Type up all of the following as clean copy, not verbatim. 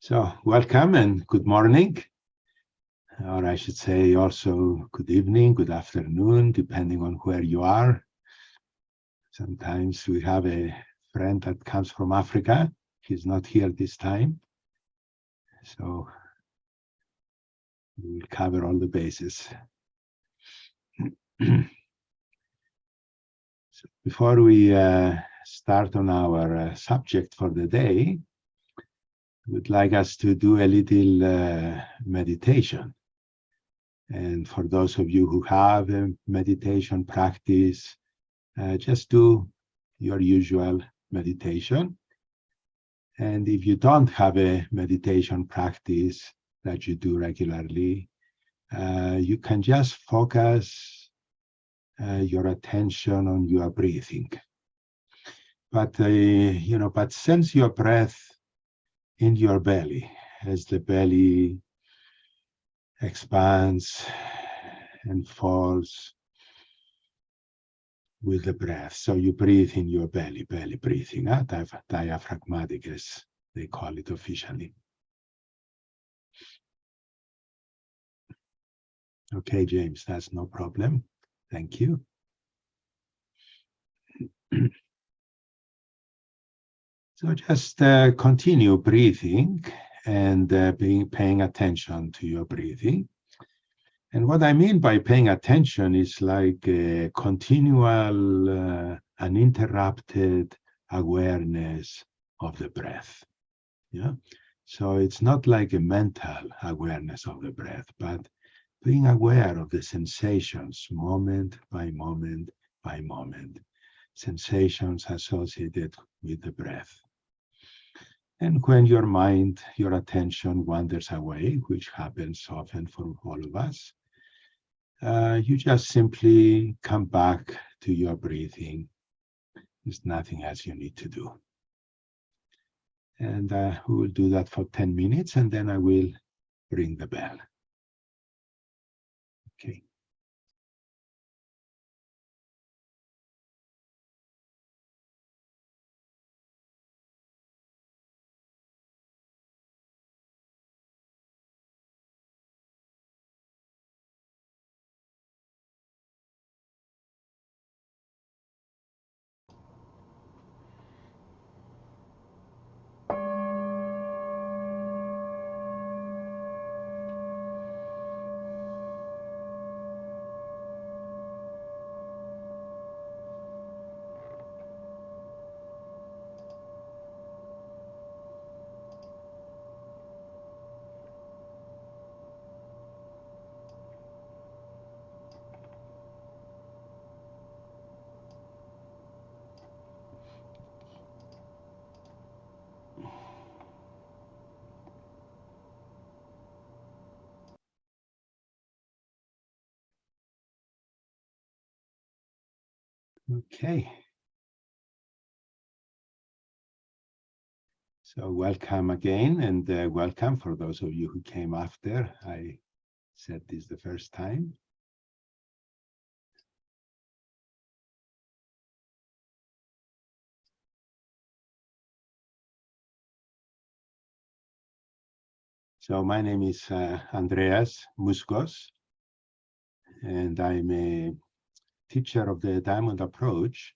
So welcome and good morning, or I should say also good evening, good afternoon, depending on where you are. Sometimes we have a friend that comes from Africa. He's not here this time. So we will cover all the bases. So before we start on our subject for the day, I would like us to do a little meditation. And for those of you who have a meditation practice, just do your usual meditation. And if you don't have a meditation practice that you do regularly, you can just focus your attention on your breathing. But sense your breath in your belly as the belly expands and falls with the breath. So you breathe in your belly breathing, diaphragmatic as they call it officially. Okay, James, that's no problem. Thank you. So just continue breathing and paying attention to your breathing. And what I mean by paying attention is like a continual, uninterrupted awareness of the breath. Yeah. So it's not like a mental awareness of the breath, but being aware of the sensations moment by moment by moment, sensations associated with the breath. And when your mind, your attention wanders away, which happens often for all of us, you just simply come back to your breathing. There's nothing else you need to do. And we will do that for 10 minutes, and then I will ring the bell. Okay. Okay. So welcome again, and welcome for those of you who came after I said this the first time. So my name is Andreas Muscos, and I'm a teacher of the Diamond Approach,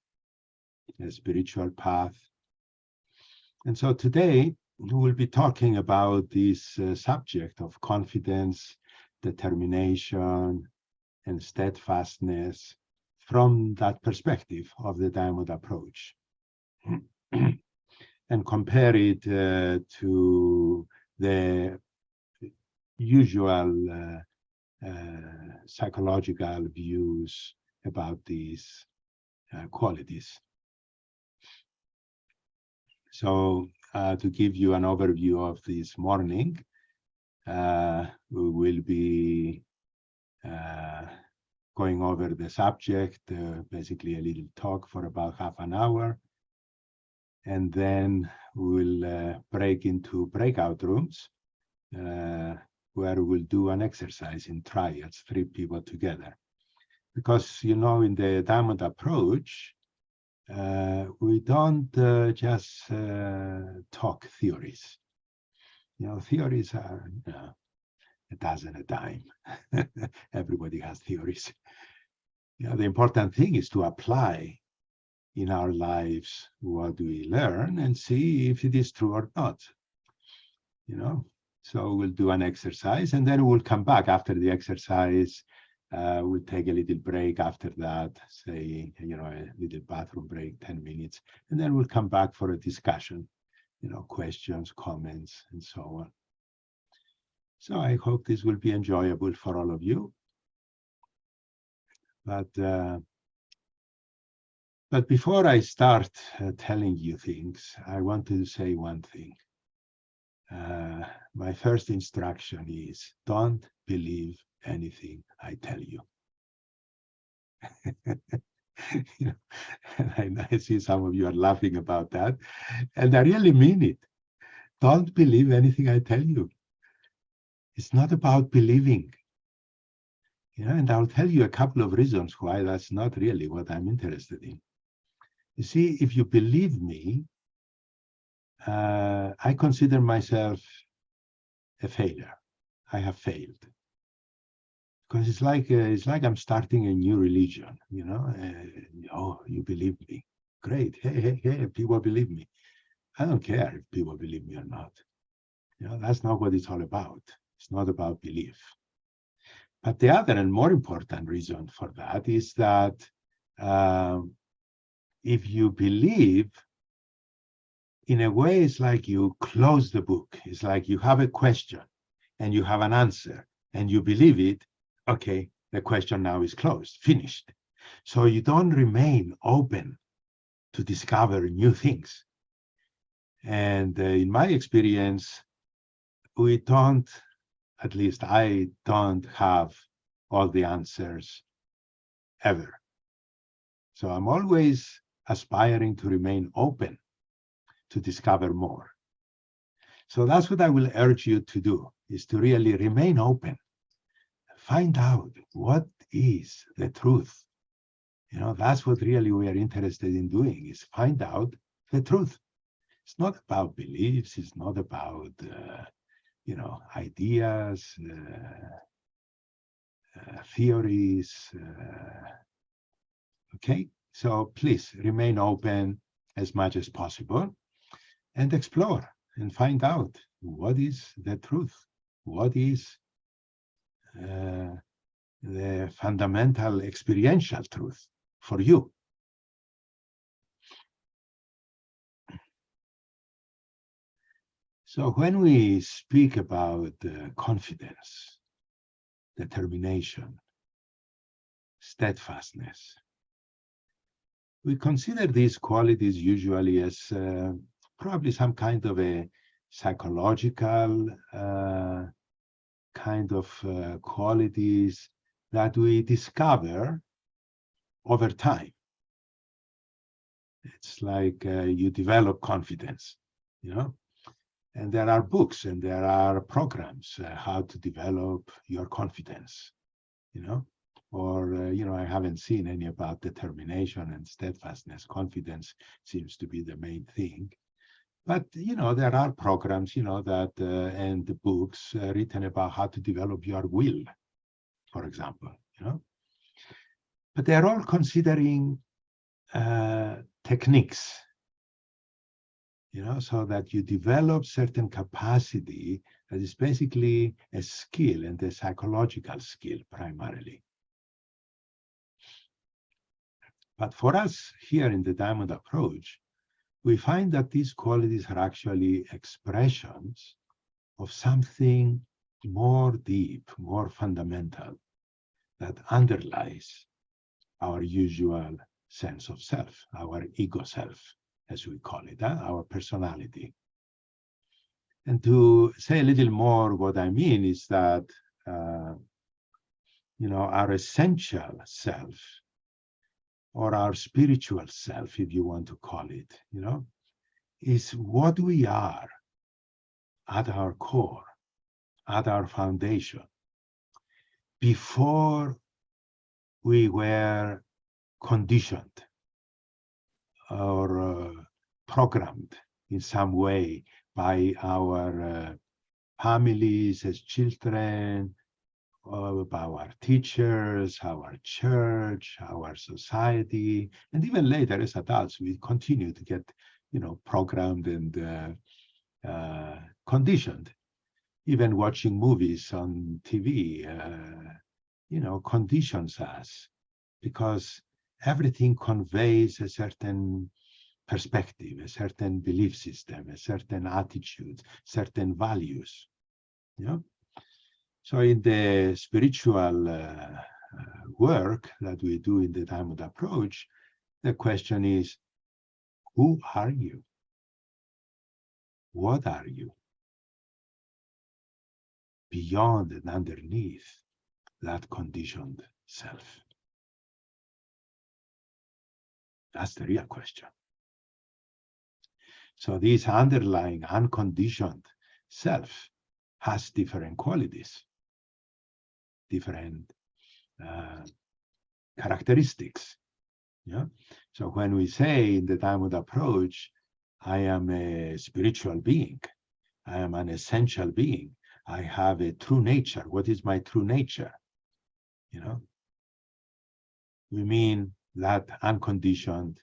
a spiritual path. And so today we will be talking about this subject of confidence, determination, and steadfastness from that perspective of the Diamond Approach. And compare it to the usual psychological views about these qualities. So to give you an overview of this morning, we will be going over the subject, basically a little talk for about half an hour. And then we'll break into breakout rooms where we'll do an exercise in triads, 3 people together. Because, you know, in the Diamond Approach, we don't just talk theories. Theories are a dozen a dime. Everybody has theories. The important thing is to apply in our lives what we learn and see if it is true or not. So we'll do an exercise and then we'll come back after the exercise. We'll take a little break after that, say, a little bathroom break, 10 minutes, and then we'll come back for a discussion, questions, comments, and so on. So I hope this will be enjoyable for all of you. But before I start telling you things, I want to say one thing. My first instruction is don't believe anything I tell you. And I see some of you are laughing about that, and I really mean it. Don't believe anything I tell you. It's not about believing. And I'll tell you a couple of reasons why that's not really what I'm interested in. You see, if you believe me, I consider myself a failure. I have failed. Because it's like I'm starting a new religion, oh, you believe me. Great. Hey, people believe me. I don't care if people believe me or not. That's not what it's all about. It's not about belief. But the other and more important reason for that is that if you believe, in a way, it's like you close the book. It's like you have a question and you have an answer and you believe it. Okay, the question now is closed, finished. So you don't remain open to discover new things. And in my experience, we don't, at least I don't have all the answers ever. So I'm always aspiring to remain open to discover more. So that's what I will urge you to do, is to really remain open. Find out what is the truth. That's what really we are interested in doing, is find out the truth. It's not about beliefs. It's not about, ideas, theories. Okay, so please remain open as much as possible and explore and find out what is the truth. What is the fundamental experiential truth for you. So when we speak about confidence, determination, steadfastness, we consider these qualities usually as probably some kind of a psychological kind of qualities that we discover over time. It's like you develop confidence, and there are books and there are programs how to develop your confidence, or I haven't seen any about determination and steadfastness. Confidence seems to be the main thing. But, there are programs, that and the books written about how to develop your will, for example, But they're all considering techniques, so that you develop certain capacity that is basically a skill, and a psychological skill primarily. But for us here in the Diamond Approach, we find that these qualities are actually expressions of something more deep, more fundamental, that underlies our usual sense of self, our ego self, as we call it, our personality. And to say a little more, what I mean is that, our essential self, or our spiritual self, if you want to call it, is what we are at our core, at our foundation, before we were conditioned or programmed in some way by our families, as children, about our teachers, our church, our society, and even later as adults, we continue to get, programmed and conditioned. Even watching movies on TV, conditions us because everything conveys a certain perspective, a certain belief system, a certain attitude, certain values. So in the spiritual work that we do in the Diamond approach, the question is, who are you? What are you? Beyond and underneath that conditioned self. That's the real question. So this underlying unconditioned self has different qualities, different characteristics. So when we say in the Diamond approach, I am a spiritual being, I am an essential being, I have a true nature. What is my true nature? We mean that unconditioned,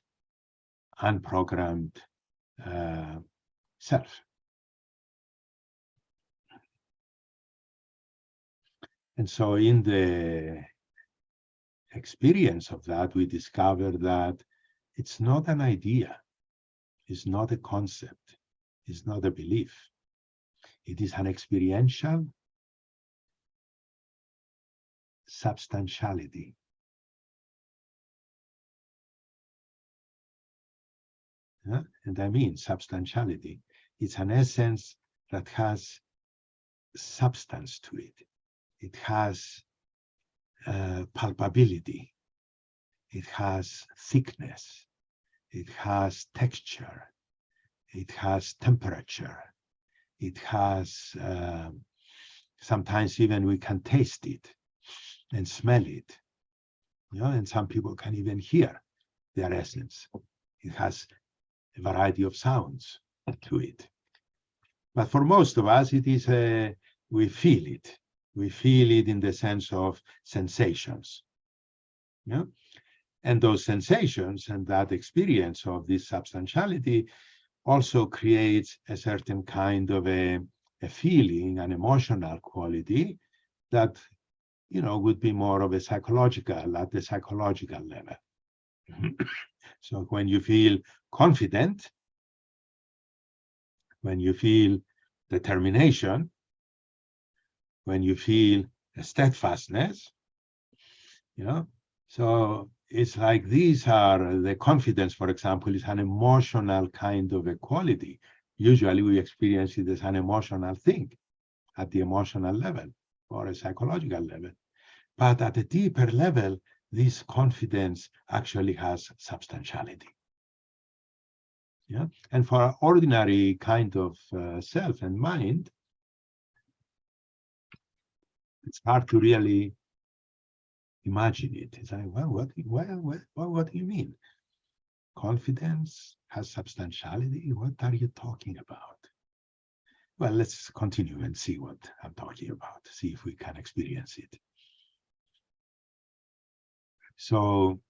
unprogrammed self. And so in the experience of that, we discover that it's not an idea, it's not a concept, it's not a belief. It is an experiential substantiality. And I mean substantiality. It's an essence that has substance to it. It has palpability. It has thickness. It has texture. It has temperature. It has, sometimes even we can taste it and smell it. And some people can even hear their essence. It has a variety of sounds to it. But for most of us, it is we feel it. We feel it in the sense of sensations. And those sensations and that experience of this substantiality also creates a certain kind of a feeling, an emotional quality that, would be more of a psychological, at the psychological level. So when you feel confident, when you feel determination, when you feel steadfastness, so it's like these are the confidence, for example, is an emotional kind of a quality. Usually we experience it as an emotional thing at the emotional level or a psychological level. But at a deeper level, this confidence actually has substantiality. And for our ordinary kind of self and mind, it's hard to really imagine it. It's like, well, what do you mean? Confidence has substantiality? What are you talking about? Well, let's continue and see what I'm talking about, see if we can experience it. So,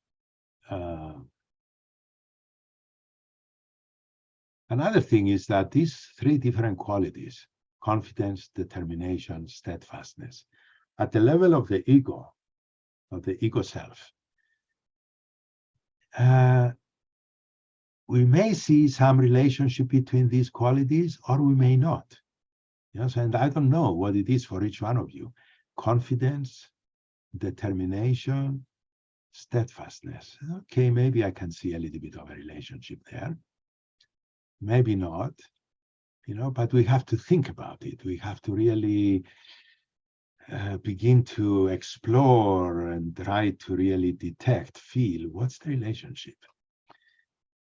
another thing is that these three different qualities, confidence, determination, steadfastness, at the level of the ego self, we may see some relationship between these qualities or we may not. And I don't know what it is for each one of you. Confidence, determination, steadfastness. Okay, maybe I can see a little bit of a relationship there. Maybe not, but we have to think about it. We have to really begin to explore and try to really detect, feel what's the relationship.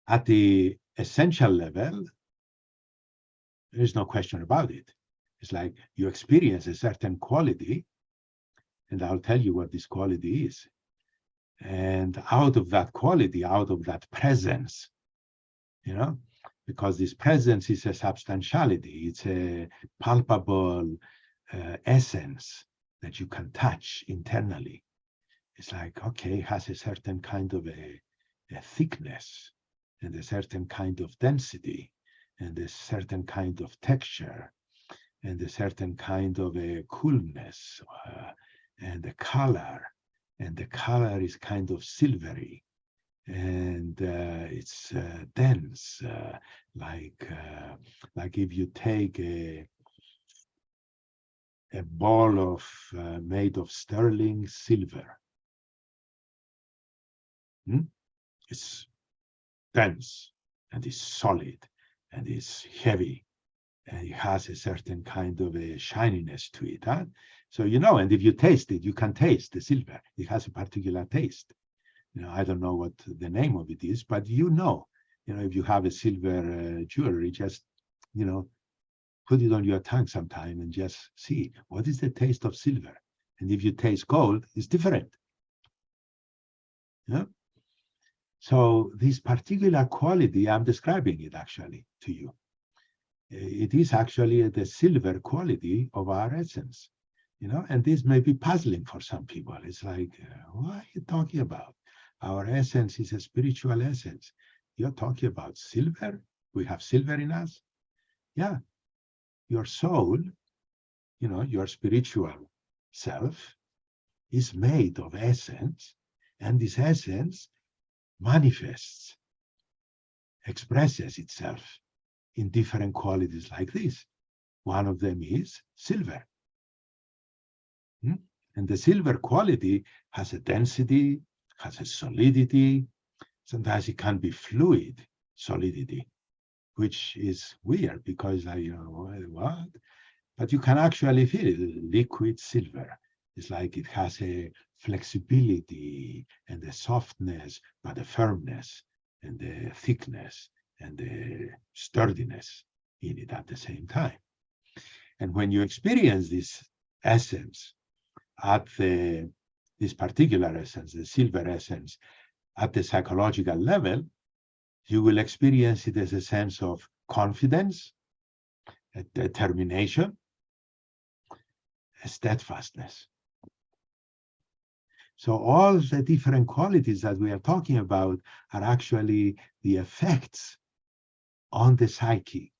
At the essential level, there is no question about it. It's like you experience a certain quality, and I'll tell you what this quality is. And out of that quality, out of that presence, because this presence is a substantiality. It's a palpable essence that you can touch internally. It's like, okay, it has a certain kind of a thickness and a certain kind of density and a certain kind of texture and a certain kind of a coolness and a color. And the color is kind of silvery and it's dense, like if you take a ball of made of sterling silver. It's dense and it's solid and it's heavy and it has a certain kind of a shininess to it. Huh? So, and if you taste it, you can taste the silver. It has a particular taste. I don't know what the name of it is, but if you have a silver jewelry, just, put it on your tongue sometime and just see what is the taste of silver. And if you taste gold, it's different. Yeah. So this particular quality, I'm describing it actually to you. It is actually the silver quality of our essence, and this may be puzzling for some people. It's like, what are you talking about? Our essence is a spiritual essence. You're talking about silver? We have silver in us? Yeah. Your soul, your spiritual self is made of essence, and this essence manifests, expresses itself in different qualities like this. One of them is silver. And the silver quality has a density, has a solidity. Sometimes it can be fluid solidity, which is weird because what? But you can actually feel it. Liquid silver. It's like it has a flexibility and a softness, but a firmness and the thickness and the sturdiness in it at the same time. And when you experience this essence at this particular essence, the silver essence, at the psychological level, you will experience it as a sense of confidence, a determination, a steadfastness. So all the different qualities that we are talking about are actually the effects on the psyche,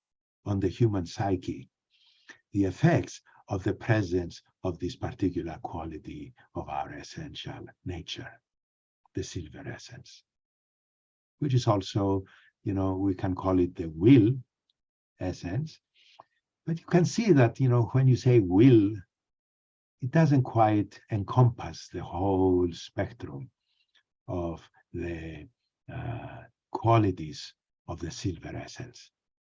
on the human psyche, the effects of the presence of this particular quality of our essential nature, the silver essence, which is also, we can call it the will essence. But you can see that, when you say will, it doesn't quite encompass the whole spectrum of the qualities of the silver essence.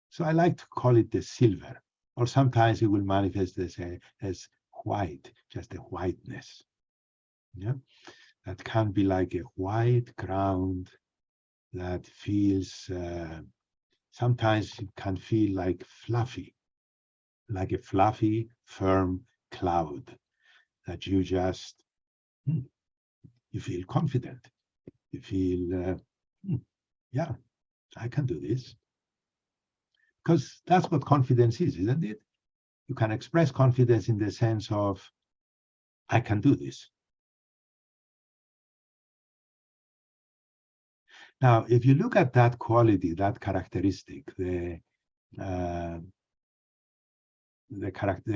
So I like to call it the silver, or sometimes it will manifest as white, just a whiteness. Yeah, that can be like a white ground that feels, sometimes it can feel like fluffy, like a fluffy, firm cloud that you just, you feel confident. You feel, yeah, I can do this. Because that's what confidence is, isn't it? You can express confidence in the sense of, I can do this. Now, if you look at that quality, that characteristic, the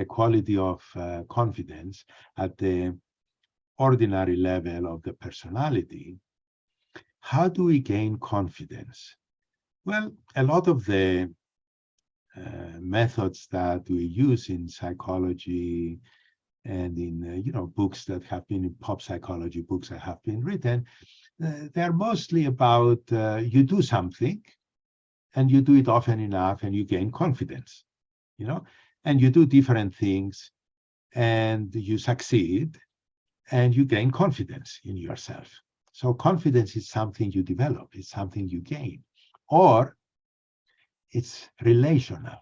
quality of confidence at the ordinary level of the personality, how do we gain confidence? Well, a lot of the methods that we use in psychology and in books that have been in pop psychology, books that have been written, they're mostly about you do something and you do it often enough and you gain confidence, and you do different things and you succeed and you gain confidence in yourself. So confidence is something you develop, it's something you gain, or it's relational.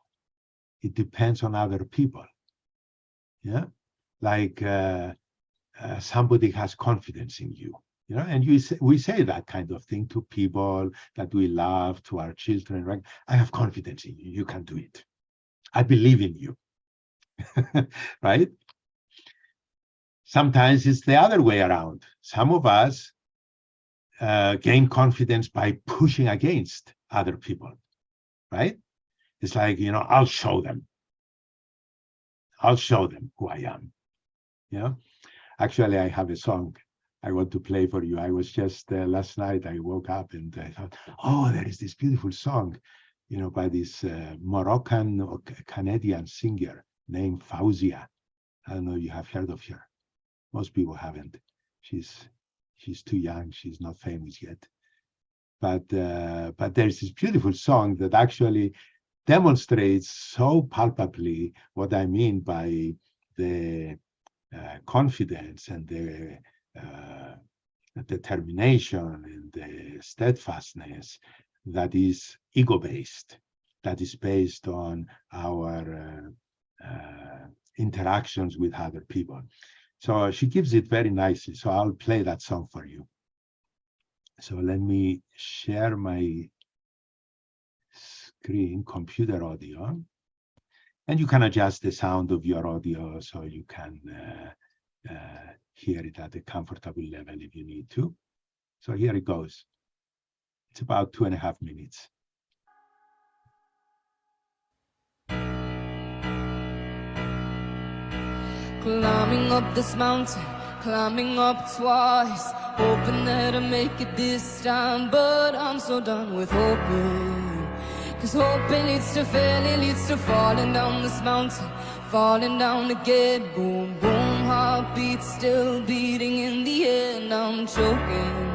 It depends on other people. Yeah, like somebody has confidence in you. And we say that kind of thing to people that we love, to our children, right? I have confidence in you. You can do it. I believe in you, right? Sometimes it's the other way around. Some of us gain confidence by pushing against other people, right? It's like, I'll show them. I'll show them who I am. Actually, I have a song I want to play for you. I was just last night, I woke up and I thought, oh, there is this beautiful song, by this Moroccan or Canadian singer named Fauzia. I don't know if you have heard of her. Most people haven't. She's too young. She's not famous yet. But there's this beautiful song that actually demonstrates so palpably what I mean by the confidence and the determination and the steadfastness that is ego-based, that is based on our interactions with other people. So she gives it very nicely. So I'll play that song for you. So let me share my screen, computer audio. And you can adjust the sound of your audio so you can hear it at a comfortable level if you need to. So here it goes. It's about 2.5 minutes. Climbing up this mountain, climbing up twice, hoping that I make it this time, but I'm so done with hoping. 'Cause hoping leads to failing, leads to falling down this mountain, falling down again. Boom, boom, heartbeat still beating in the air, now I'm choking.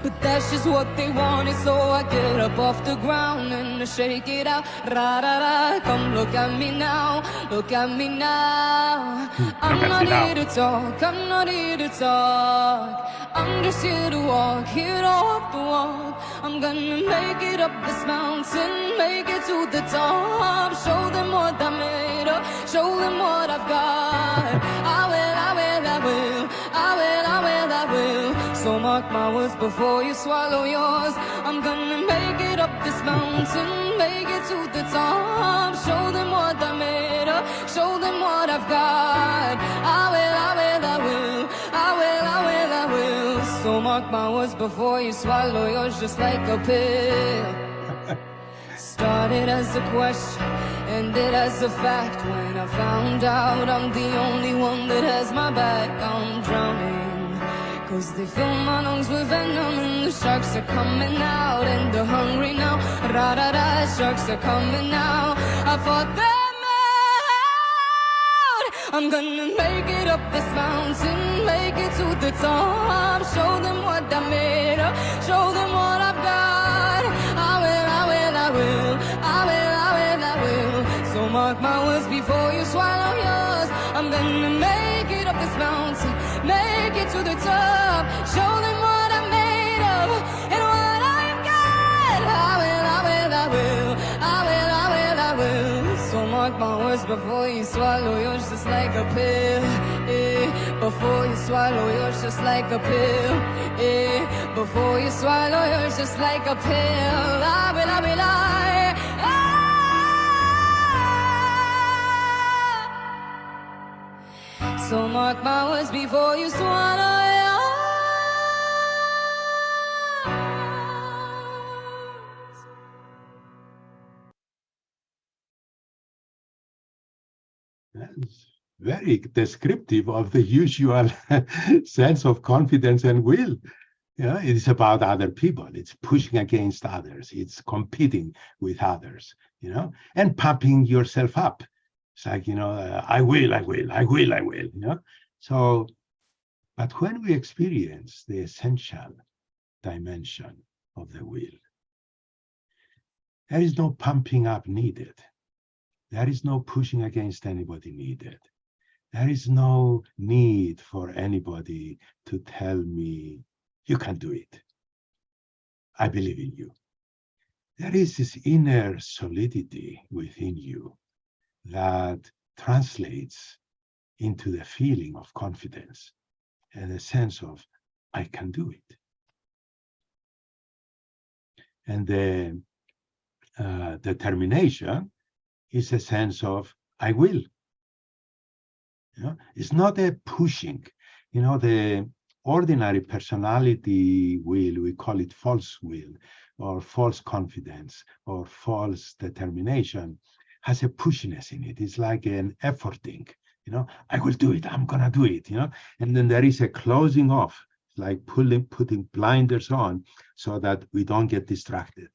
But that's just what they wanted, so I get up off the ground and I shake it out. Ra-da-da, come look at me now, look at me now. I'm not here to talk, I'm not here to talk. I'm just here to walk the walk. I'm gonna make it up this mountain, make it to the top. Show them what I'm made of, show them what I've got. I will, I will, I will, I will, I will, I will. So mark my words before you swallow yours. I'm gonna make it up this mountain, make it to the top. Show them what I'm made of, show them what I've got. I will, I will, I will, I will, I will, I will. So mark my words before you swallow yours, just like a pill. Started as a question, ended as a fact. When I found out I'm the only one that has my back, I'm drowning. 'Cause they fill my lungs with venom and the sharks are coming out. And they're hungry now, ra-da-da, sharks are coming out. I fought them out. I'm gonna make it up this mountain, make it to the top. Show them what I'm made of, show them what I've got. I will, I will, I will, I will, I will, I will. So mark my words before you swallow yours. I'm gonna make it up this mountain, make it to the top. Show them what I'm made of and what I've got. I will, I will, I will, I will, I will, I will. So mark my words before you swallow yours, just like a pill. Before you swallow yours, just like a pill. Before you swallow yours, just like a pill. I will, I will, So mark my words before you swallow yours. That's very descriptive of the usual sense of confidence and will. It's about other people. It's pushing against others. It's competing with others, and pumping yourself up. It's like, I will, I will, I will, I will, So, but when we experience the essential dimension of the will, there is no pumping up needed. There is no pushing against anybody needed. There is no need for anybody to tell me, you can do it. I believe in you. There is this inner solidity within you that translates into the feeling of confidence and a sense of, I can do it. And the determination is a sense of I will. It's not a pushing. The ordinary personality will, we call it false will or false confidence or false determination, has a pushiness in it. It's like an efforting, I will do it, I'm gonna do it, and then there is a closing off, like putting blinders on so that we don't get distracted,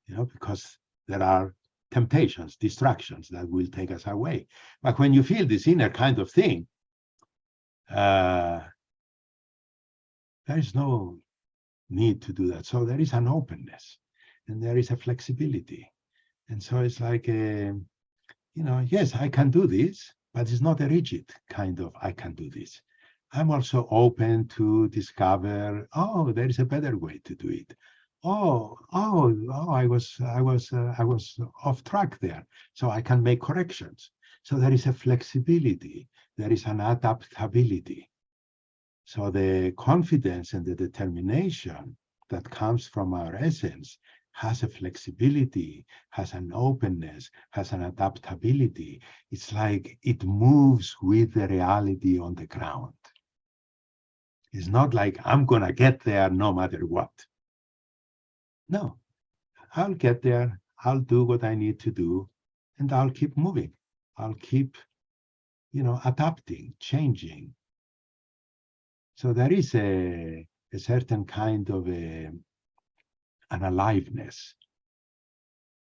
because there are temptations, distractions that will take us away. But when you feel this inner kind of thing, there is no need to do that. So there is an openness and there is a flexibility. And so it's like, yes, I can do this, but it's not a rigid kind of, I can do this. I'm also open to discover, there is a better way to do it. I was off track there, so I can make corrections. So there is a flexibility, there is an adaptability. So the confidence and the determination that comes from our essence has a flexibility, has an openness, has an adaptability. It's like it moves with the reality on the ground. It's not like I'm gonna get there no matter what. No, I'll get there, I'll do what I need to do, and I'll keep moving. I'll keep, adapting, changing. So there is a certain kind of an aliveness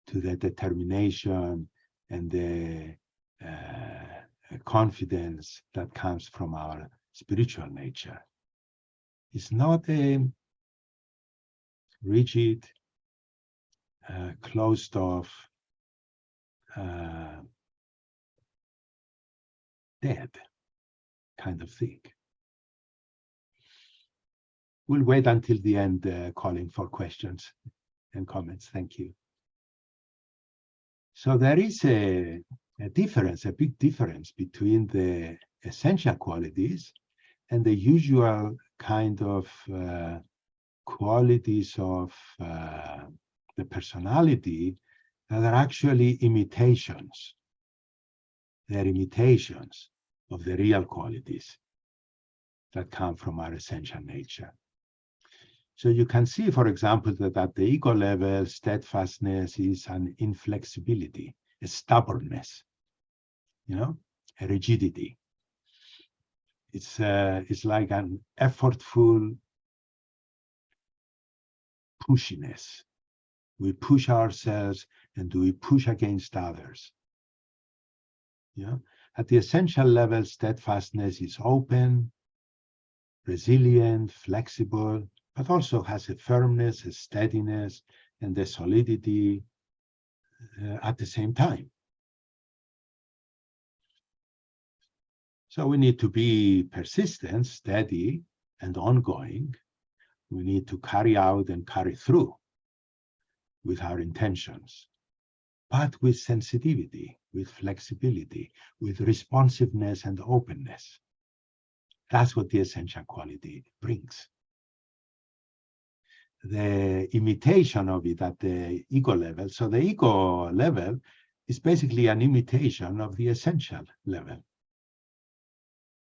to the determination and the confidence that comes from our spiritual nature. It's not a rigid, closed off, dead kind of thing. We'll wait until the end, calling for questions and comments. Thank you. So there is a difference, a big difference between the essential qualities and the usual kind of qualities of the personality that are actually imitations. They're imitations of the real qualities that come from our essential nature. So you can see, for example, that at the ego level, steadfastness is an inflexibility, a stubbornness, a rigidity. It's like an effortful pushiness. We push ourselves and we push against others. At the essential level, steadfastness is open, resilient, flexible, but also has a firmness, a steadiness, and a solidity at the same time. So we need to be persistent, steady, and ongoing. We need to carry out and carry through with our intentions, but with sensitivity, with flexibility, with responsiveness and openness. That's what the essential quality brings. The imitation of it at the ego level. So the ego level is basically an imitation of the essential level.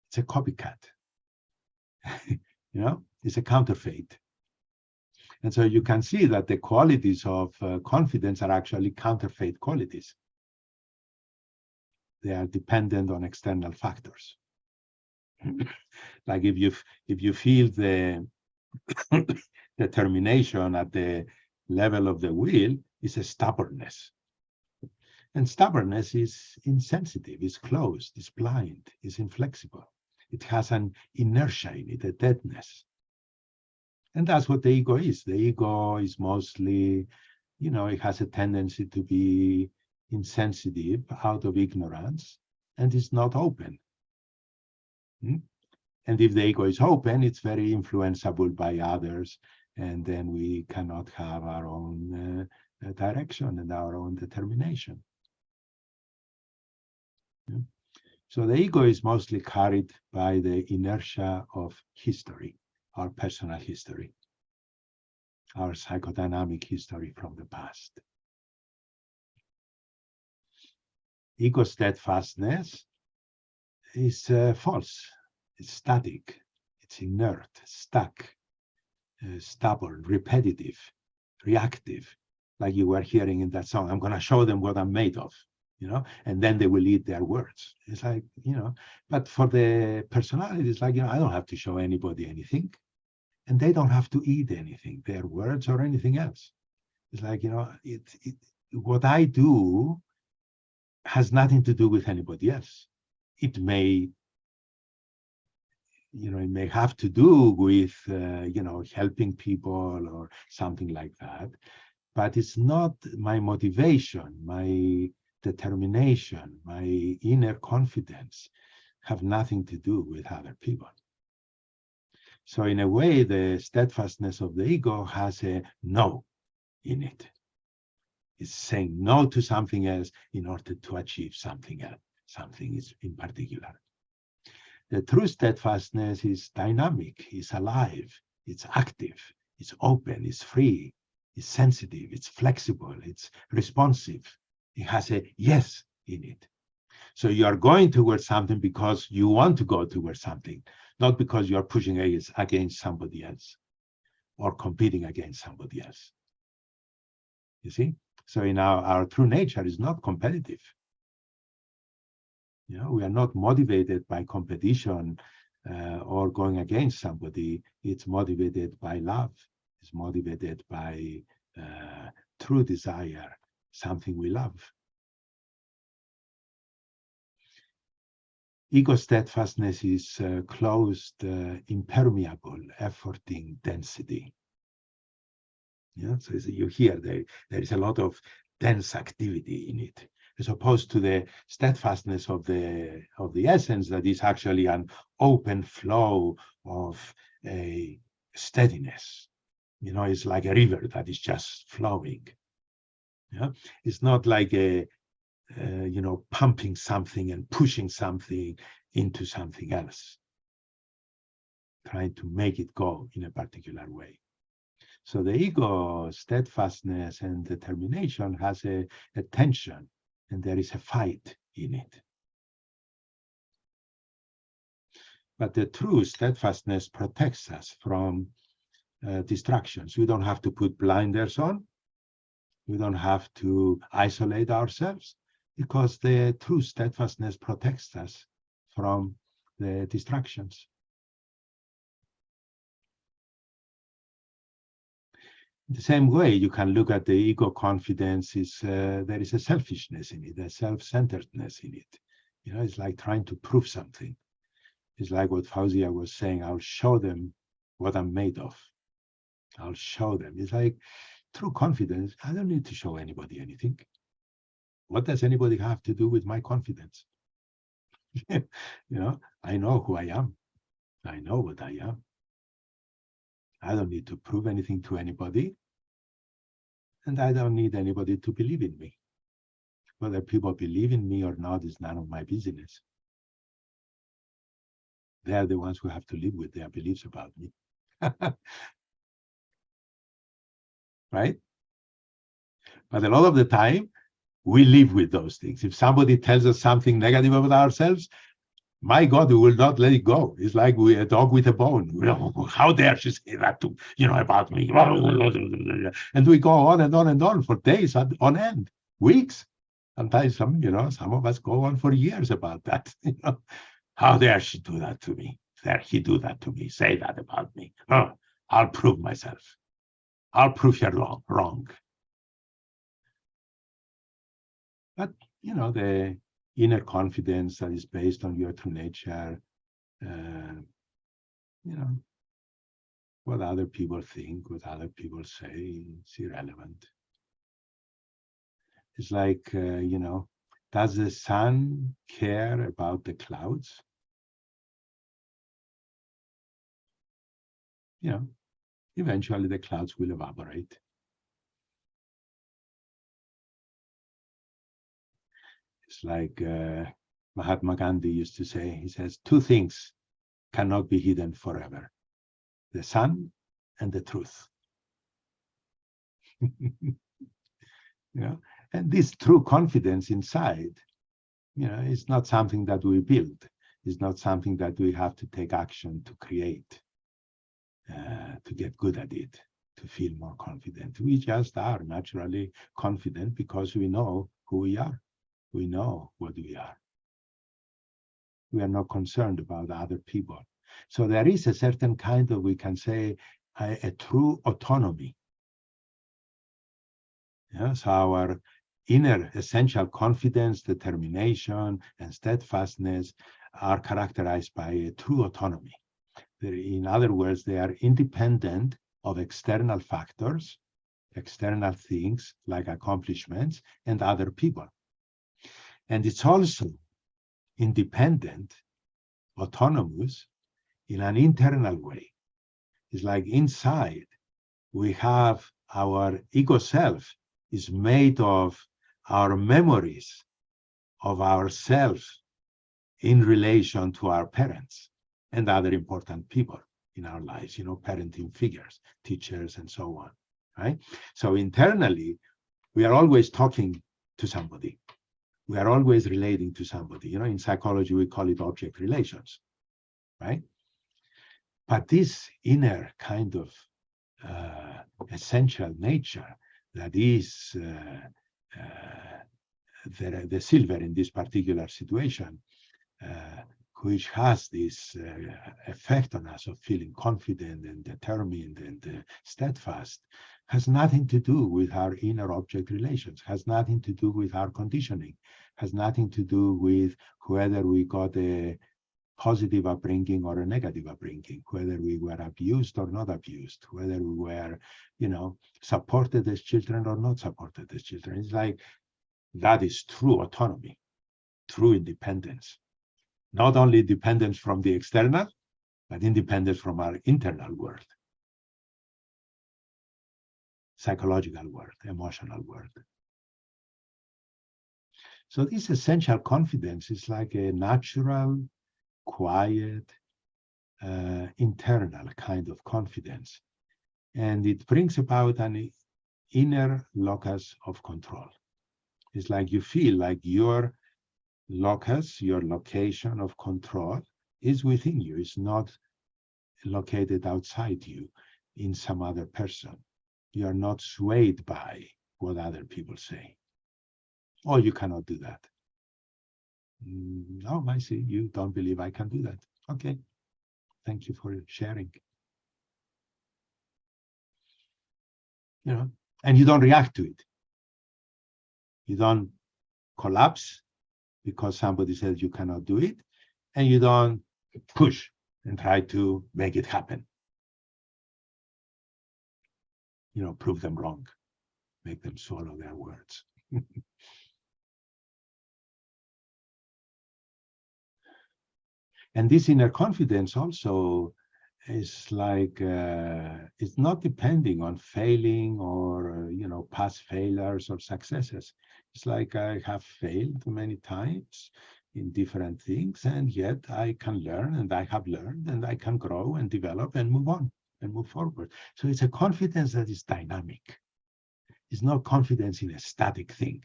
It's a copycat. It's a counterfeit. And so you can see that the qualities of confidence are actually counterfeit qualities. They are dependent on external factors. Like if you feel the determination at the level of the will, is a stubbornness. And stubbornness is insensitive, is closed, is blind, is inflexible. It has an inertia in it, a deadness. And that's what the ego is. The ego is mostly, it has a tendency to be insensitive out of ignorance and is not open. And if the ego is open, it's very influenceable by others, and then we cannot have our own direction and our own determination. So the ego is mostly carried by the inertia of history, our personal history, our psychodynamic history from the past. Ego steadfastness is false, it's static, it's inert, stuck, stubborn, repetitive, reactive, like you were hearing in that song. I'm going to show them what I'm made of, and then they will eat their words. It's like, but for the personality, it's like, I don't have to show anybody anything, and they don't have to eat anything, their words or anything else. It's like, what I do has nothing to do with anybody else. It may it may have to do with helping people or something like that, but it's not my motivation, my determination, my inner confidence have nothing to do with other people. So in a way, the steadfastness of the ego has a no in it. It's saying no to something else in order to achieve something else, something is in particular. The true steadfastness is dynamic, it's alive, it's active, it's open, it's free, it's sensitive, it's flexible, it's responsive. It has a yes in it. So you are going towards something because you want to go towards something, not because you are pushing against somebody else or competing against somebody else. You see? So in our true nature is not competitive. We are not motivated by competition or going against somebody. It's motivated by love. It's motivated by true desire, something we love. Ego steadfastness is closed, impermeable, efforting density. So you hear there is a lot of dense activity in it, as opposed to the steadfastness of the essence that is actually an open flow of a steadiness. It's like a river that is just flowing. It's not like a pumping something and pushing something into something else, trying to make it go in a particular way. So the ego, steadfastness and determination has a tension, and there is a fight in it. But the true steadfastness protects us from distractions. We don't have to put blinders on. We don't have to isolate ourselves, because the true steadfastness protects us from the distractions. The same way, you can look at the ego confidence there is a selfishness in it, a self-centeredness in it. It's like trying to prove something. It's like what Fauzia was saying, I'll show them what I'm made of. I'll show them. It's like true confidence. I don't need to show anybody anything. What does anybody have to do with my confidence? I know who I am. I know what I am. I don't need to prove anything to anybody. And I don't need anybody to believe in me. Whether people believe in me or not is none of my business. They are the ones who have to live with their beliefs about me. Right? But a lot of the time, we live with those things. If somebody tells us something negative about ourselves, my God, we will not let it go. It's like a dog with a bone. How dare she say that to about me? And we go on and on and on for days on end, weeks. Sometimes some of us go on for years about that. How dare she do that to me? Dare he do that to me? Say that about me? Oh, I'll prove myself. I'll prove you're wrong. But the inner confidence that is based on your true nature, what other people think, what other people say, it's irrelevant. It's like, does the sun care about the clouds? Eventually the clouds will evaporate. It's like Mahatma Gandhi used to say, he says, two things cannot be hidden forever: the sun and the truth. And this true confidence inside, is not something that we build. It's not something that we have to take action to create, to get good at it, to feel more confident. We just are naturally confident because we know who we are. We know what we are. We are not concerned about other people. So there is a certain kind of, we can say, a true autonomy. So our inner essential confidence, determination, and steadfastness are characterized by a true autonomy. In other words, they are independent of external factors, external things like accomplishments and other people. And it's also independent, autonomous in an internal way. It's like inside we have our ego self is made of our memories of ourselves in relation to our parents and other important people in our lives, parenting figures, teachers, and so on, right? So internally, we are always talking to somebody. We are always relating to somebody. In psychology, we call it object relations, right? But this inner kind of essential nature that is the silver in this particular situation, which has this effect on us of feeling confident and determined and steadfast, has nothing to do with our inner object relations, has nothing to do with our conditioning, has nothing to do with whether we got a positive upbringing or a negative upbringing, whether we were abused or not abused, whether we were, supported as children or not supported as children. It's like that is true autonomy, true independence. Not only independence from the external, but independence from our internal world, psychological world, emotional world. So this essential confidence is like a natural, quiet, internal kind of confidence. And it brings about an inner locus of control. It's like you feel like your locus, your location of control is within you. It's not located outside you in some other person. You are not swayed by what other people say. Oh, you cannot do that. No, I see. You don't believe I can do that. Okay. Thank you for sharing. And you don't react to it. You don't collapse because somebody says you cannot do it, and you don't push and try to make it happen. Prove them wrong, make them swallow their words. And this inner confidence also is like, it's not depending on failing or, past failures or successes. It's like I have failed many times in different things, and yet I can learn, and I have learned, and I can grow and develop and move on and move forward. So it's a confidence that is dynamic. It's not confidence in a static thing.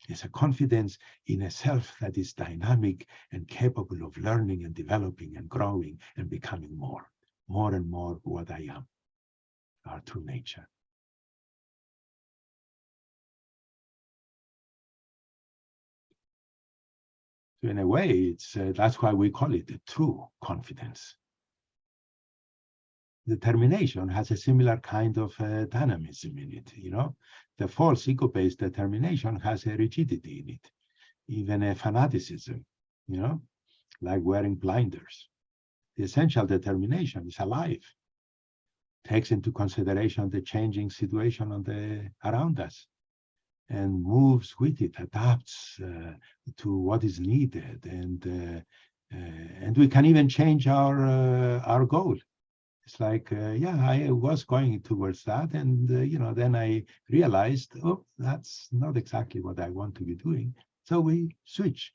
It's a confidence in a self that is dynamic and capable of learning and developing and growing and becoming more and more what I am, our true nature. So in a way, it's that's why we call it a true confidence. Determination has a similar kind of dynamism in it. The false ego-based determination has a rigidity in it, even a fanaticism, like wearing blinders. The essential determination is alive, takes into consideration the changing situation around us, and moves with it, adapts to what is needed, and we can even change our goal. It's like, I was going towards that, and then I realized, oh, that's not exactly what I want to be doing. So we switch.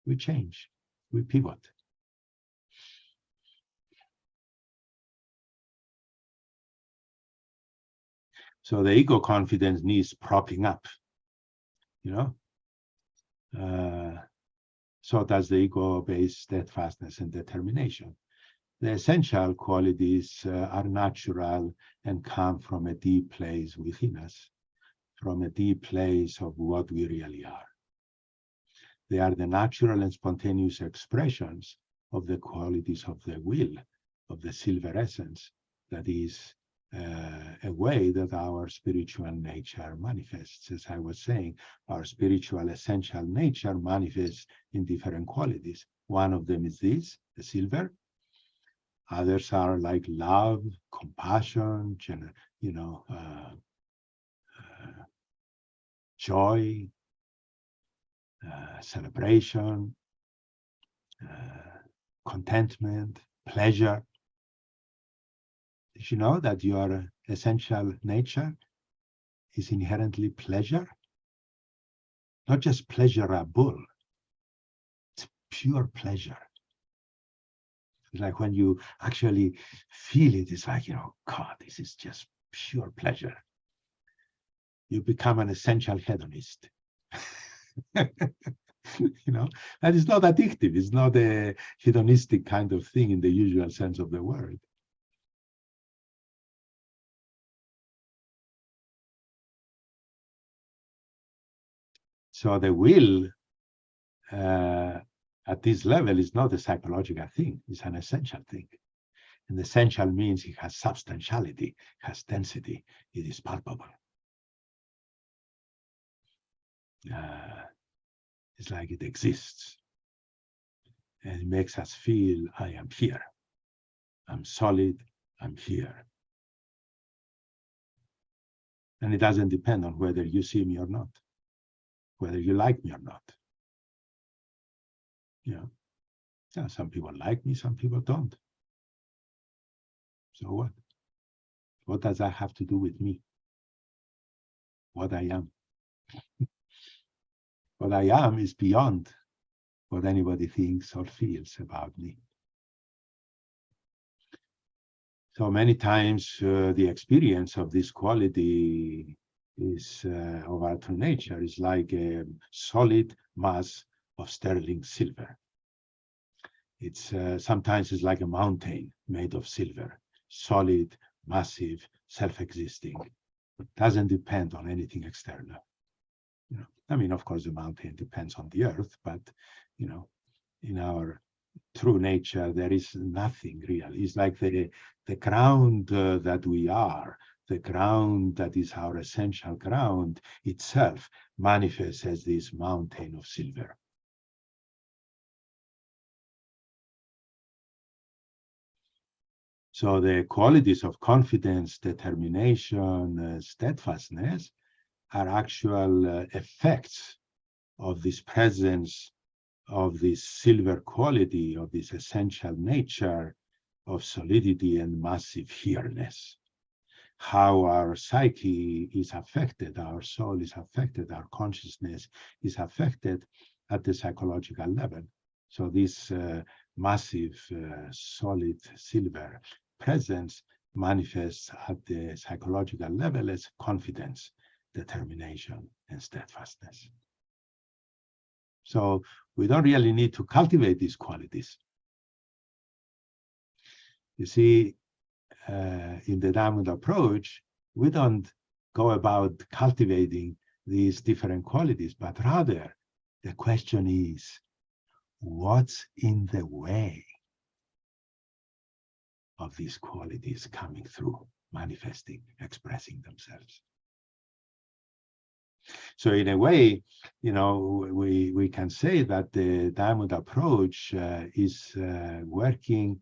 We change, we pivot. So the ego confidence needs propping up, you know. So does the ego-based steadfastness and determination. The essential qualities are natural and come from a deep place within us, from a deep place of what we really are. They are the natural and spontaneous expressions of the qualities of the will, of the silver essence, that is a way that our spiritual nature manifests. As I was saying, our spiritual essential nature manifests in different qualities. One of them is this, the silver. Others are like love, compassion, joy, celebration, contentment, pleasure. Did you know that your essential nature is inherently pleasure? Not just pleasurable, it's pure pleasure. It's like when you actually feel it, it's like, God, this is just pure pleasure. You become an essential hedonist. That is not addictive. It's not a hedonistic kind of thing in the usual sense of the word. So the will at this level is not a psychological thing, it's an essential thing. And essential means it has substantiality, has density, it is palpable. It's like it exists. And it makes us feel, I am here. I'm solid, I'm here. And it doesn't depend on whether you see me or not, whether you like me or not. Yeah, some people like me, some people don't. So what? What does that have to do with me? What I am? What I am is beyond what anybody thinks or feels about me. So many times the experience of this quality is of our true nature is like a solid mass of sterling silver. It's sometimes it's like a mountain made of silver, solid, massive, self-existing. It doesn't depend on anything external. I mean, of course, the mountain depends on the earth, but in our true nature, there is nothing real. It's like the ground that we are, the ground that is our essential ground itself manifests as this mountain of silver. So the qualities of confidence, determination, steadfastness are actual effects of this presence of this silver quality, of this essential nature of solidity and massive here-ness. How our psyche is affected, our soul is affected, our consciousness is affected at the psychological level. So this massive, solid silver presence manifests at the psychological level as confidence, determination, and steadfastness. So we don't really need to cultivate these qualities. You see, in the Diamond approach, we don't go about cultivating these different qualities, but rather the question is, what's in the way of these qualities coming through, manifesting, expressing themselves? So in a way, we can say that the Diamond approach is working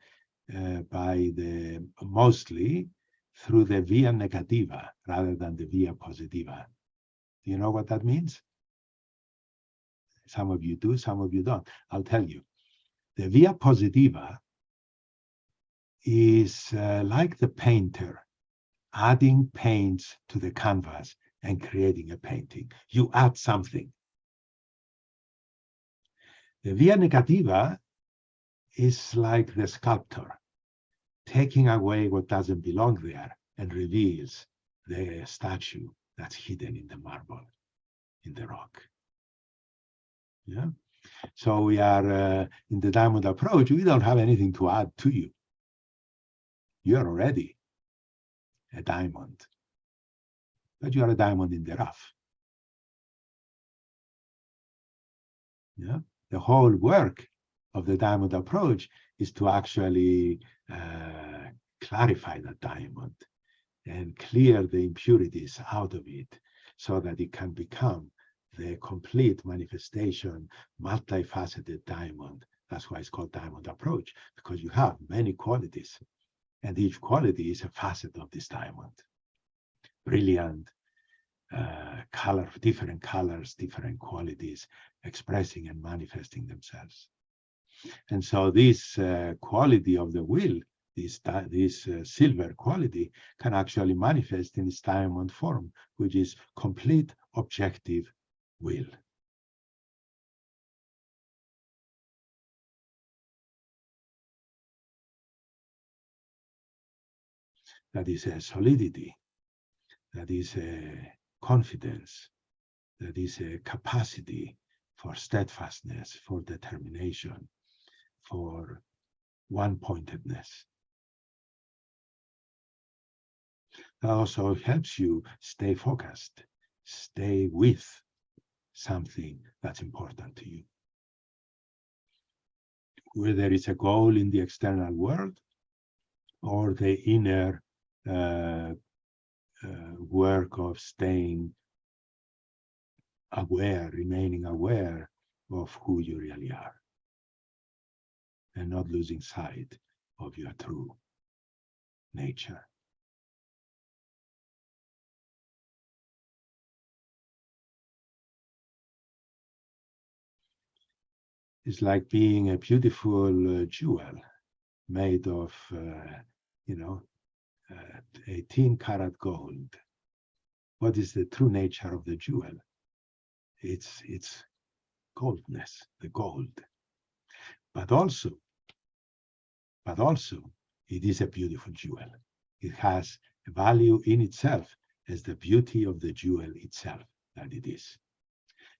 mostly through the via negativa rather than the via positiva. Do you know what that means? Some of you do, some of you don't. I'll tell you. The via positiva is like the painter adding paints to the canvas and creating a painting. You add something. The via negativa is like the sculptor taking away what doesn't belong there and reveals the statue that's hidden in the marble, in the rock. Yeah. So we are in the diamond approach, we don't have anything to add to you. You are already a diamond, but you are a diamond in the rough. Yeah. The whole work of the diamond approach is to actually clarify that diamond and clear the impurities out of it so that it can become the complete manifestation, multifaceted diamond. That's why it's called diamond approach, because you have many qualities, and each quality is a facet of this diamond. Brilliant, color, different colors, different qualities, expressing and manifesting themselves. And so this quality of the will, this silver quality, can actually manifest in its diamond form, which is complete objective will. That is a solidity, that is a confidence, that is a capacity for steadfastness, for determination, for one-pointedness. That also helps you stay focused, stay with something that's important to you. Whether it's a goal in the external world or the inner work of staying aware, remaining aware of who you really are, and not losing sight of your true nature. It's like being a beautiful jewel made of, 18-karat gold. What is the true nature of the jewel? It's goldness, the gold. But also, it is a beautiful jewel. It has a value in itself as the beauty of the jewel itself that it is.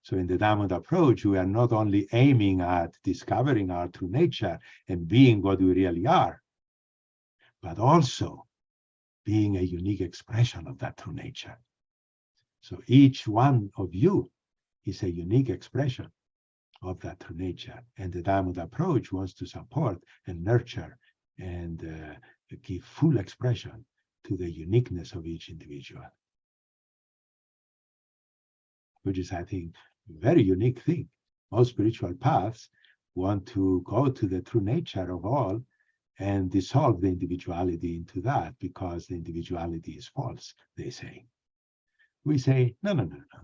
So in the diamond approach, we are not only aiming at discovering our true nature and being what we really are, but also being a unique expression of that true nature. So each one of you is a unique expression of that true nature. And the diamond approach wants to support and nurture and give full expression to the uniqueness of each individual, which is, I think, a very unique thing. Most spiritual paths want to go to the true nature of all and dissolve the individuality into that, because the individuality is false, they say. We say, no,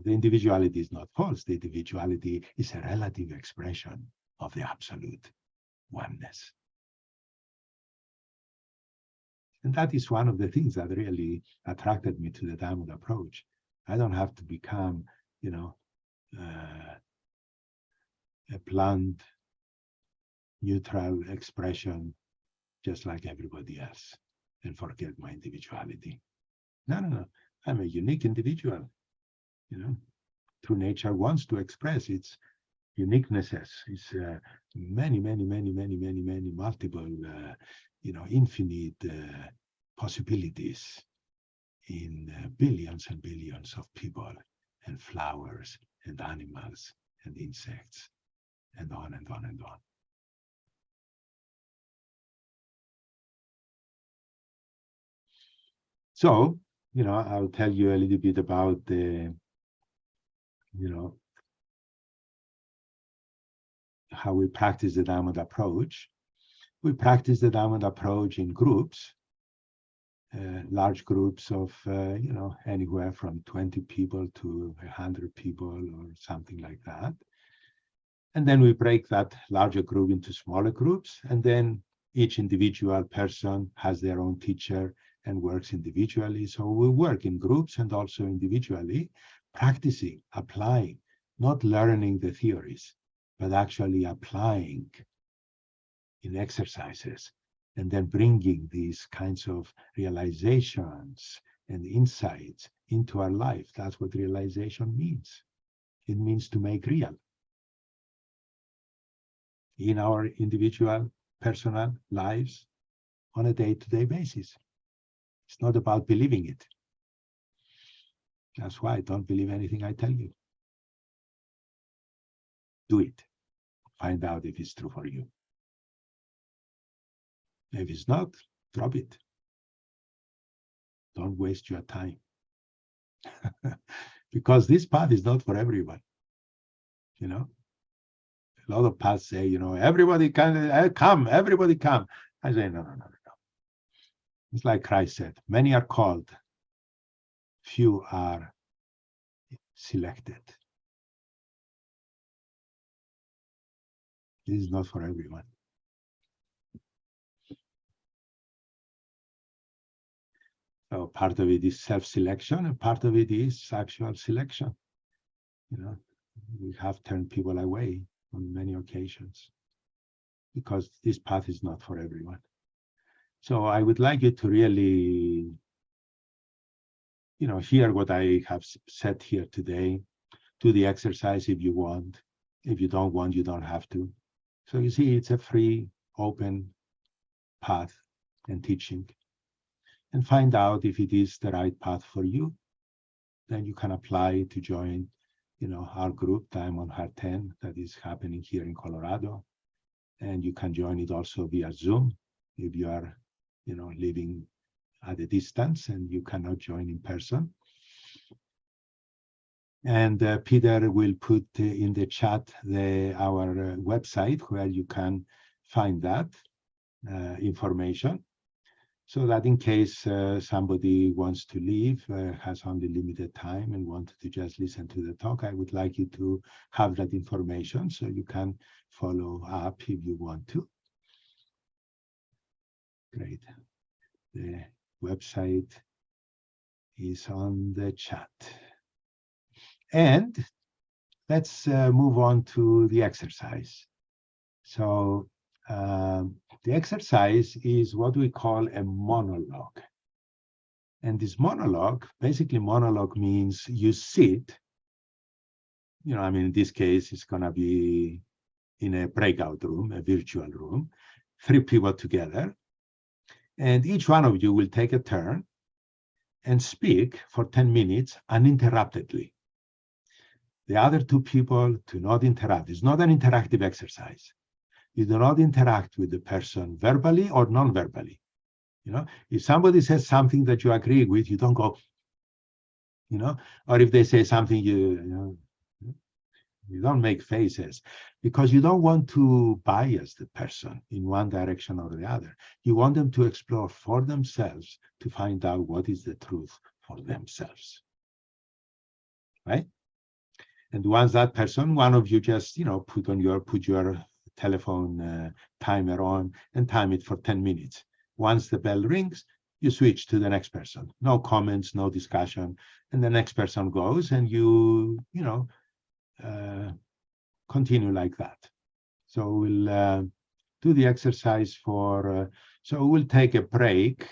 the individuality is not false. The individuality is a relative expression of the absolute oneness. And that is one of the things that really attracted me to the diamond approach. I don't have to become, a blunt, neutral expression just like everybody else and forget my individuality. No. I'm a unique individual. True nature wants to express its uniquenesses, its many multiple, infinite possibilities in billions and billions of people and flowers and animals and insects and on and on and on. So, I'll tell you a little bit about the, how we practice the diamond approach. We practice the diamond approach in groups, large groups of, anywhere from 20 people to 100 people or something like that. And then we break that larger group into smaller groups, and then each individual person has their own teacher and works individually. So we work in groups and also individually, practicing, applying, not learning the theories, but actually applying in exercises and then bringing these kinds of realizations and insights into our life. That's what realization means. It means to make real in our individual, personal lives on a day-to-day basis. It's not about believing it. That's why don't believe anything I tell you. Do it. Find out if it's true for you. If it's not, drop it. Don't waste your time. Because this path is not for everyone. You know, a lot of paths say, you know, everybody can come, everybody come. I say, no. It's like Christ said, many are called, few are selected. This is not for everyone. So part of it is self-selection, and part of it is actual selection. You know, we have turned people away on many occasions because this path is not for everyone. So I would like you to really, you know, hear what I have said here today. Do the exercise if you want. If you don't want, you don't have to. So you see, it's a free, open path and teaching. And find out if it is the right path for you. Then you can apply to join, you know, our group, Time on Heart 10, that is happening here in Colorado. And you can join it also via Zoom if you are, you know, living at a distance and you cannot join in person. And Peter will put in the chat our website where you can find that information, so that in case somebody wants to leave, has only limited time and wanted to just listen to the talk, I would like you to have that information so you can follow up if you want to. Great. The website is on the chat. And let's move on to the exercise. So the exercise is what we call a monologue. And this monologue, basically monologue means you sit, you know, I mean, in this case, it's going to be in a breakout room, a virtual room, 3 people together. And each one of you will take a turn and speak for 10 minutes uninterruptedly. The other 2 people do not interrupt. It's not an interactive exercise. You do not interact with the person verbally or non-verbally. You know, if somebody says something that you agree with, you don't go, you know, or if they say something, you don't make faces, because you don't want to bias the person in one direction or the other. You want them to explore for themselves to find out what is the truth for themselves, right? And once that person, one of you just, you know, put your telephone timer on and time it for 10 minutes. Once the bell rings, you switch to the next person. No comments, no discussion. And the next person goes and you know, continue like that. So we'll do the exercise for, so we'll take a break,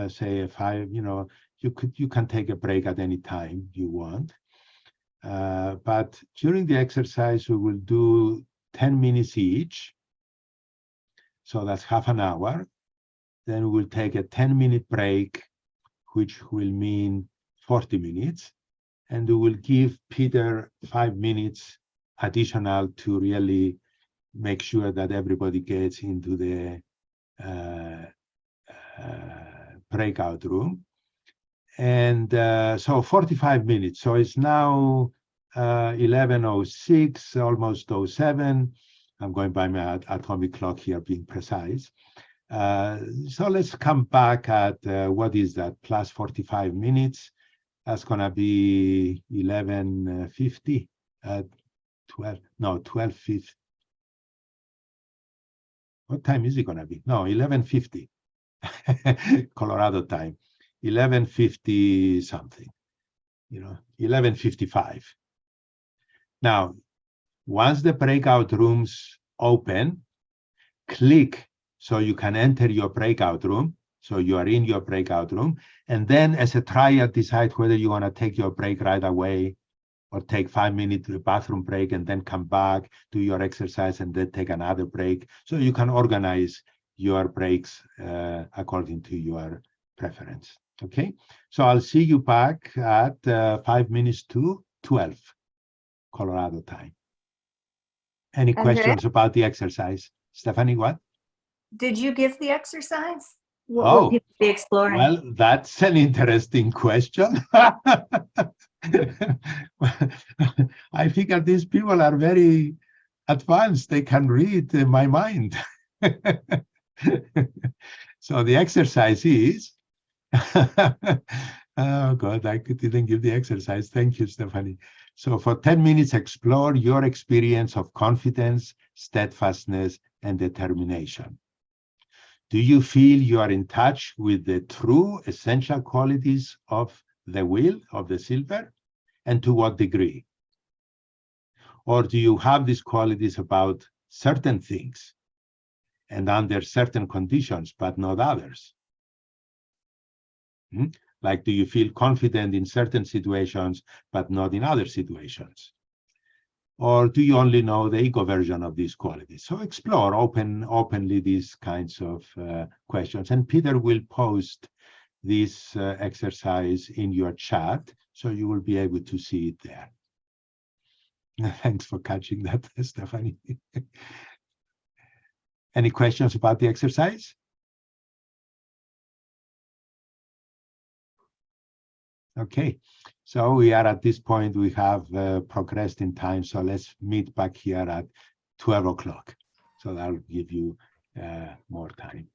say if you know, you can take a break at any time you want. But during the exercise, we will do 10 minutes each. So that's half an hour. Then we'll take a 10-minute break, which will mean 40 minutes. And we will give Peter 5 minutes additional to really make sure that everybody gets into the breakout room. And so 45 minutes. So it's now 11:06, almost 07. I'm going by my atomic clock here, being precise. So let's come back at, what is that, plus 45 minutes. That's going to be 11:50, 12:50. What time is it going to be? No, 11:50, Colorado time, 11:50 something, you know, 11:55. Now, Once the breakout rooms open, click so you can enter your breakout room. So you are in your breakout room. And then as a triad, decide whether you want to take your break right away or take 5 minutes bathroom break and then come back, do your exercise and then take another break. So you can organize your breaks according to your preference. Okay, so I'll see you back at 5 minutes to 12 Colorado time. Any Andreas? questions about the exercise? Stephanie, what? Did you give the exercise? What Oh, would people be exploring? Well, that's an interesting question. I figure these people are very advanced. They can read my mind. So the exercise is, oh God, I didn't give the exercise. Thank you, Stephanie. So for 10 minutes, explore your experience of confidence, steadfastness, and determination. Do you feel you are in touch with the true essential qualities of the wheel, of the silver, and to what degree? Or do you have these qualities about certain things and under certain conditions, but not others? Like, do you feel confident in certain situations, but not in other situations? Or do you only know the ego version of these qualities? So explore openly these kinds of questions. And Peter will post this exercise in your chat, so you will be able to see it there. Thanks for catching that, Stephanie. Any questions about the exercise? Okay, so we are at this point, we have progressed in time, so let's meet back here at 12 o'clock. So that'll give you more time.